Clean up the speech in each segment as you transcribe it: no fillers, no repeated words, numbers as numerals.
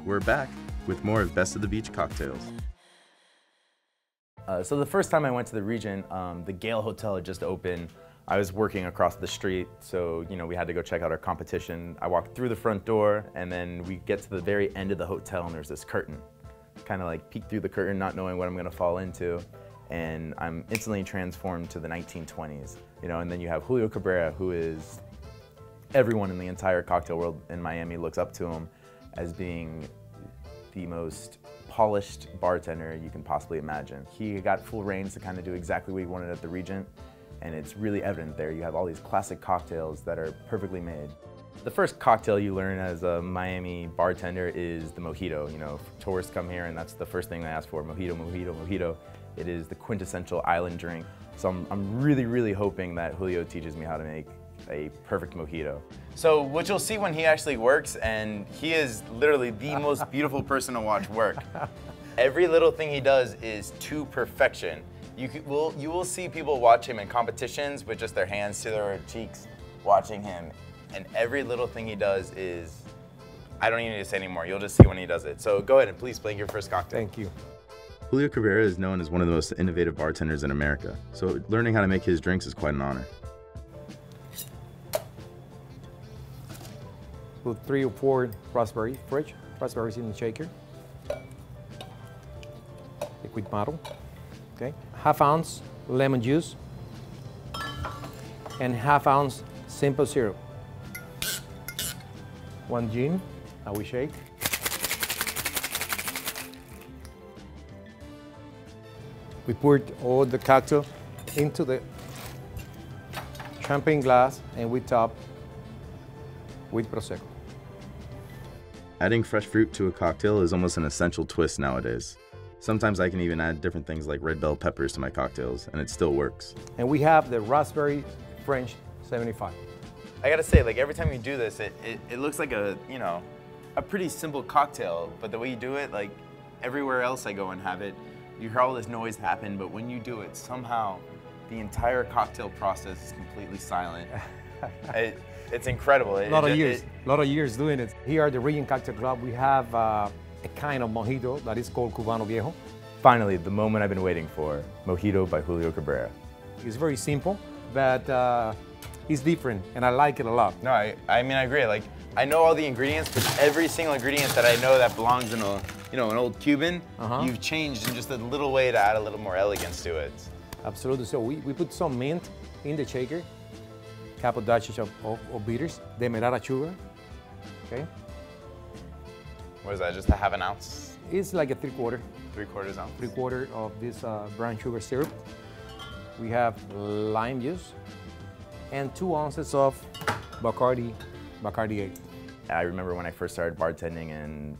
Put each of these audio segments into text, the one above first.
We're back with more of Best of the Beach cocktails. So the first time I went to the Regent, the Gale Hotel had just opened. I was working across the street, so we had to go check out our competition. I walked through the front door, and then we get to the very end of the hotel, and there's this curtain. Kind of like peek through the curtain, not knowing what I'm gonna fall into, and I'm instantly transformed to the 1920s. And then you have Julio Cabrera, who is everyone in the entire cocktail world in Miami looks up to him as being the most polished bartender you can possibly imagine. He got full reins to kind of do exactly what he wanted at the Regent, and it's really evident there. You have all these classic cocktails that are perfectly made. The first cocktail you learn as a Miami bartender is the mojito. Tourists come here and that's the first thing they ask for, mojito, mojito, mojito. It is the quintessential island drink. So I'm really, really hoping that Julio teaches me how to make a perfect mojito. So what you'll see when he actually works, and he is literally the most beautiful person to watch work. Every little thing he does is to perfection. You will see people watch him in competitions with just their hands to their cheeks watching him, and every little thing he does is, I don't even need to say anymore, you'll just see when he does it. So go ahead and please make your first cocktail. Thank you. Julio Cabrera is known as one of the most innovative bartenders in America, so learning how to make his drinks is quite an honor. Put 3 or 4 fresh raspberries in the shaker. Liquid bottle, okay. ½ ounce lemon juice and ½ ounce simple syrup. 1 gin, now we shake. We poured all the cocktail into the champagne glass and we top with Prosecco. Adding fresh fruit to a cocktail is almost an essential twist nowadays. Sometimes I can even add different things like red bell peppers to my cocktails, and it still works. And we have the raspberry French 75. I gotta say, every time you do this, it looks like a pretty simple cocktail, but the way you do it, everywhere else I go and have it, you hear all this noise happen, but when you do it, somehow the entire cocktail process is completely silent. It's incredible. A lot of years doing it. Here at the Regent Cocktail Club, we have a kind of mojito that is called Cubano Viejo. Finally, the moment I've been waiting for, Mojito by Julio Cabrera. It's very simple, but it's different, and I like it a lot. No, I mean, I agree. I know all the ingredients, but every single ingredient that I know that belongs in an old Cuban, you've changed in just a little way to add a little more elegance to it. Absolutely. So we put some mint in the shaker, couple dashes of bitters, demerara sugar, okay? What is that, just a ½ ounce? It's like a 3/4. 3/4 ounce? 3/4 of this brown sugar syrup. We have lime juice and 2 ounces of Bacardi 8. I remember when I first started bartending in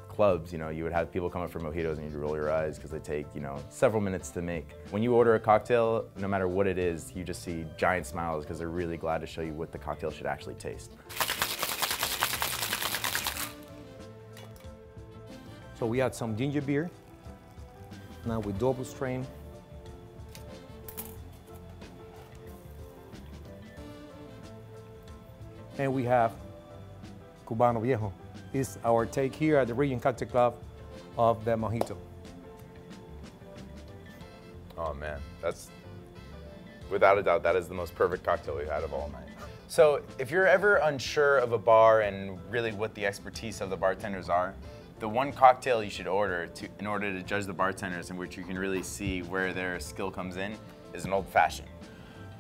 clubs, you would have people come up for mojitos and you'd roll your eyes because they take, several minutes to make. When you order a cocktail, no matter what it is, you just see giant smiles because they're really glad to show you what the cocktail should actually taste. So we add some ginger beer. Now we double strain. And we have Cubano Viejo. It's our take here at the Regent Cocktail Club of the mojito. Oh man, that's, without a doubt, that is the most perfect cocktail we've had of all night. So if you're ever unsure of a bar and really what the expertise of the bartenders are, the one cocktail you should order in order to judge the bartenders, in which you can really see where their skill comes in, is an old-fashioned.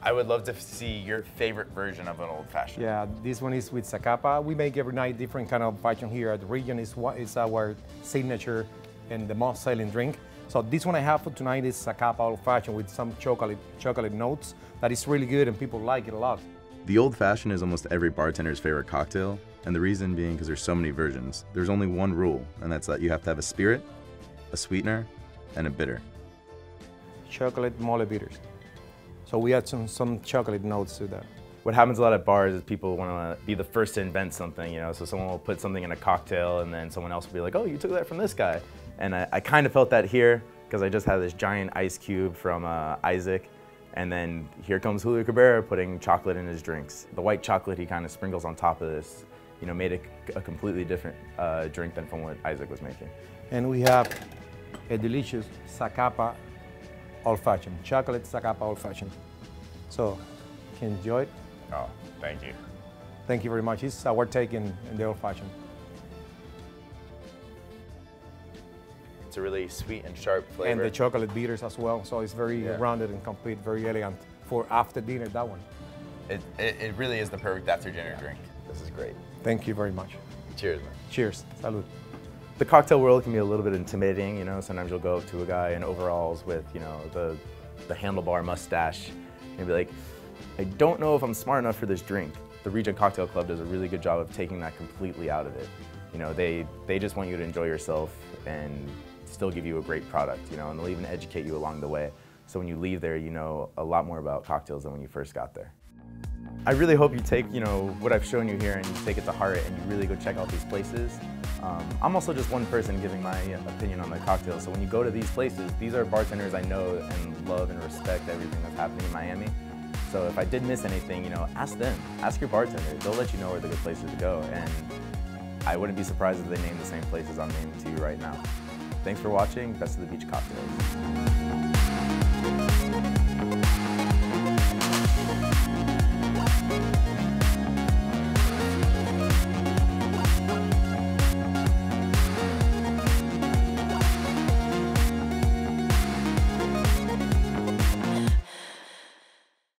I would love to see your favorite version of an old-fashioned. Yeah, this one is with Zacapa. We make every night different kind of fashion here at the Regent. It's our signature and the most selling drink. So this one I have for tonight is Zacapa old-fashioned with some chocolate notes. That is really good and people like it a lot. The Old Fashioned is almost every bartender's favorite cocktail, and the reason being because there's so many versions. There's only one rule, and that's that you have to have a spirit, a sweetener, and a bitter. Chocolate mole bitters. So we add some chocolate notes to that. What happens a lot at bars is people want to be the first to invent something, so someone will put something in a cocktail and then someone else will be like, oh, you took that from this guy. And I kind of felt that here because I just had this giant ice cube from Isaac. And then here comes Julio Cabrera putting chocolate in his drinks. The white chocolate he kind of sprinkles on top of this made a completely different drink than from what Isaac was making. And we have a delicious Zacapa Old Fashioned, chocolate Zacapa Old Fashioned. So, can you enjoy it? Oh, thank you. Thank you very much. It's our take in the Old Fashioned. It's a really sweet and sharp flavor. And the chocolate bitters as well, so it's very rounded and complete, very elegant for after dinner, that one. It really is the perfect after dinner drink. This is great. Thank you very much. Cheers, man. Cheers. Salud. The cocktail world can be a little bit intimidating, sometimes you'll go up to a guy in overalls with, the handlebar mustache and be like, I don't know if I'm smart enough for this drink. The Regent Cocktail Club does a really good job of taking that completely out of it. They just want you to enjoy yourself and still give you a great product, and they'll even educate you along the way. So when you leave there, you know a lot more about cocktails than when you first got there. I really hope you take, what I've shown you here and you take it to heart and you really go check out these places. I'm also just one person giving my opinion on the cocktails. So when you go to these places, these are bartenders I know and love and respect everything that's happening in Miami. So if I did miss anything, ask them. Ask your bartender. They'll let you know where the good places to go. And I wouldn't be surprised if they name the same places I'm naming to you right now. Thanks for watching. Best of the Beach Cocktails.